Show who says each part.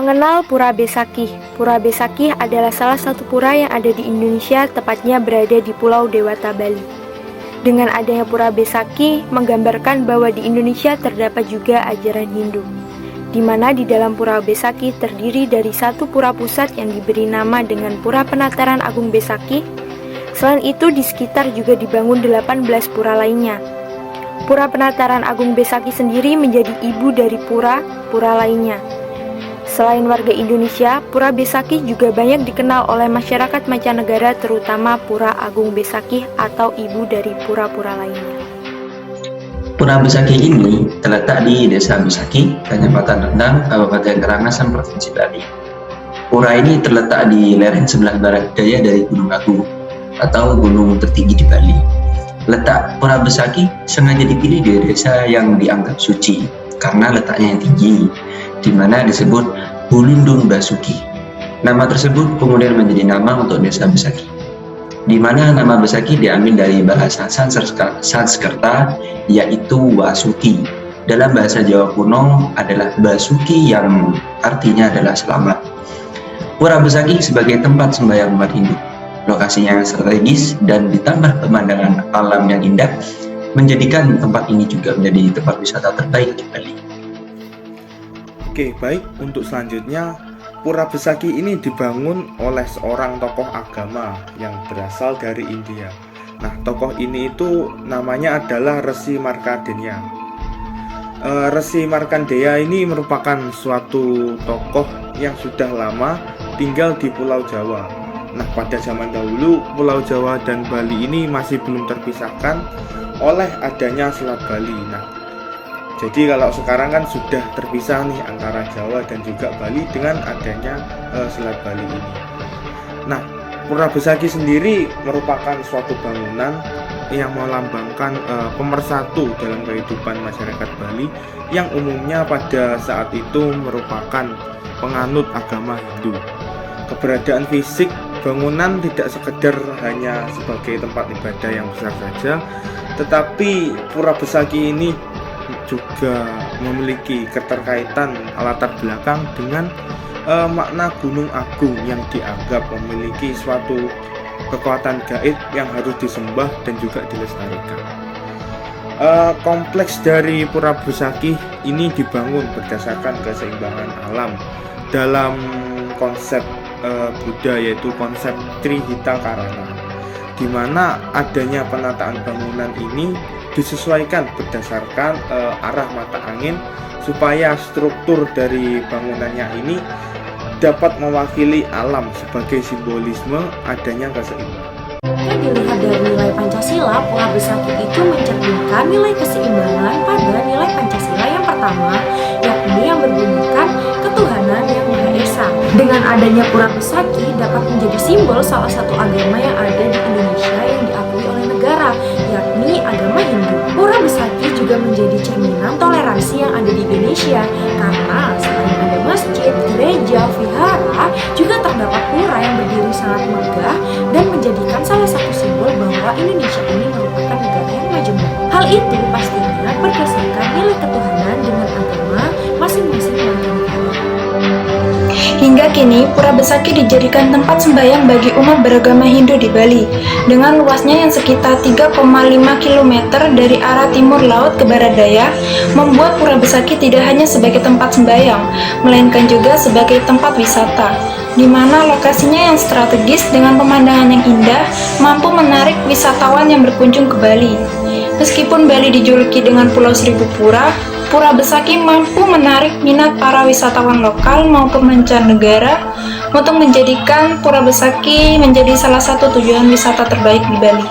Speaker 1: Mengenal Pura Besakih. Pura Besakih adalah salah satu pura yang ada di Indonesia, tepatnya berada di Pulau Dewata, Bali. Dengan adanya Pura Besakih, menggambarkan bahwa di Indonesia terdapat juga ajaran Hindu, di mana di dalam Pura Besakih terdiri dari satu pura pusat yang diberi nama dengan Pura Penataran Agung Besakih. Selain itu, di sekitar juga dibangun 18 pura lainnya. Pura Penataran Agung Besakih sendiri menjadi ibu dari pura-pura lainnya. Selain warga Indonesia, Pura Besakih juga banyak dikenal oleh masyarakat mancanegara, terutama Pura Agung Besakih atau ibu dari pura-pura lainnya.
Speaker 2: Pura Besakih ini terletak di Desa Besakih, Kecamatan Rendang, Kabupaten Karangasem, Provinsi Bali. Pura ini terletak di lereng sebelah barat daya dari Gunung Agung atau gunung tertinggi di Bali. Letak Pura Besakih sengaja dipilih di desa yang dianggap suci karena letaknya yang tinggi, di mana disebut Bulundung Basuki. Nama tersebut kemudian menjadi nama untuk Desa Besakih, di mana nama Besakih diambil dari bahasa Sanskerta, yaitu Wasuki. Dalam bahasa Jawa kuno adalah Basuki yang artinya adalah selamat. Pura Besakih sebagai tempat sembahyang umat Hindu. Lokasinya yang strategis dan ditambah pemandangan alam yang indah menjadikan tempat ini juga menjadi tempat wisata terbaik di Bali.
Speaker 3: Oke, baik. Untuk selanjutnya, Pura Besakih ini dibangun oleh seorang tokoh agama yang berasal dari India. Nah, tokoh ini itu namanya adalah Resi Markandeya. Resi Markandeya ini merupakan suatu tokoh yang sudah lama tinggal di Pulau Jawa. Nah, pada zaman dahulu, Pulau Jawa dan Bali ini masih belum terpisahkan oleh adanya Selat Bali. Nah, jadi kalau sekarang kan sudah terpisah nih antara Jawa dan juga Bali dengan adanya Selat Bali ini. Nah, Pura Besakih sendiri merupakan suatu bangunan yang melambangkan pemersatu dalam kehidupan masyarakat Bali yang umumnya pada saat itu merupakan penganut agama Hindu. Keberadaan fisik bangunan tidak sekedar hanya sebagai tempat ibadah yang besar saja, tetapi Pura Besakih ini juga memiliki keterkaitan latar belakang dengan makna Gunung Agung yang dianggap memiliki suatu kekuatan gaib yang harus disembah dan juga dilestarikan. Kompleks dari Pura Besakih ini dibangun berdasarkan keseimbangan alam dalam konsep Buddha, yaitu konsep Trihita Karana, di mana adanya penataan bangunan ini disesuaikan berdasarkan arah mata angin supaya struktur dari bangunannya ini dapat mewakili alam sebagai simbolisme adanya keseimbangan.
Speaker 4: Yang dilihat dari nilai Pancasila, Pura Besakih itu mencerminkan nilai keseimbangan pada nilai Pancasila yang pertama, yakni yang berbunyikan ketuhanan yang Maha Esa. Dengan adanya Pura Besakih dapat menjadi simbol salah satu agama yang ada di Indonesia yang diakui oleh negara, yakni agama Hindu. Pura Besakih juga menjadi cerminan toleransi yang ada di Indonesia, karena selain ada masjid, gereja, vihara, juga terdapat pura yang berdiri sangat megah dan menjadikan salah satu simbol bahwa Indonesia ini merupakan negara yang majemuk. Hal itu pastinya berdasarkan nilai ketuhanan dengan agama masing-masing warga negara.
Speaker 5: Hingga kini, Pura Besakih dijadikan tempat sembahyang bagi umat beragama Hindu di Bali. Dengan luasnya yang sekitar 3,5 km dari arah timur laut ke barat daya, membuat Pura Besakih tidak hanya sebagai tempat sembahyang, melainkan juga sebagai tempat wisata, di mana lokasinya yang strategis dengan pemandangan yang indah mampu menarik wisatawan yang berkunjung ke Bali. Meskipun Bali dijuluki dengan Pulau Seribu Pura, Pura Besakih mampu menarik minat para wisatawan lokal maupun mancanegara untuk menjadikan Pura Besakih menjadi salah satu tujuan wisata terbaik di Bali.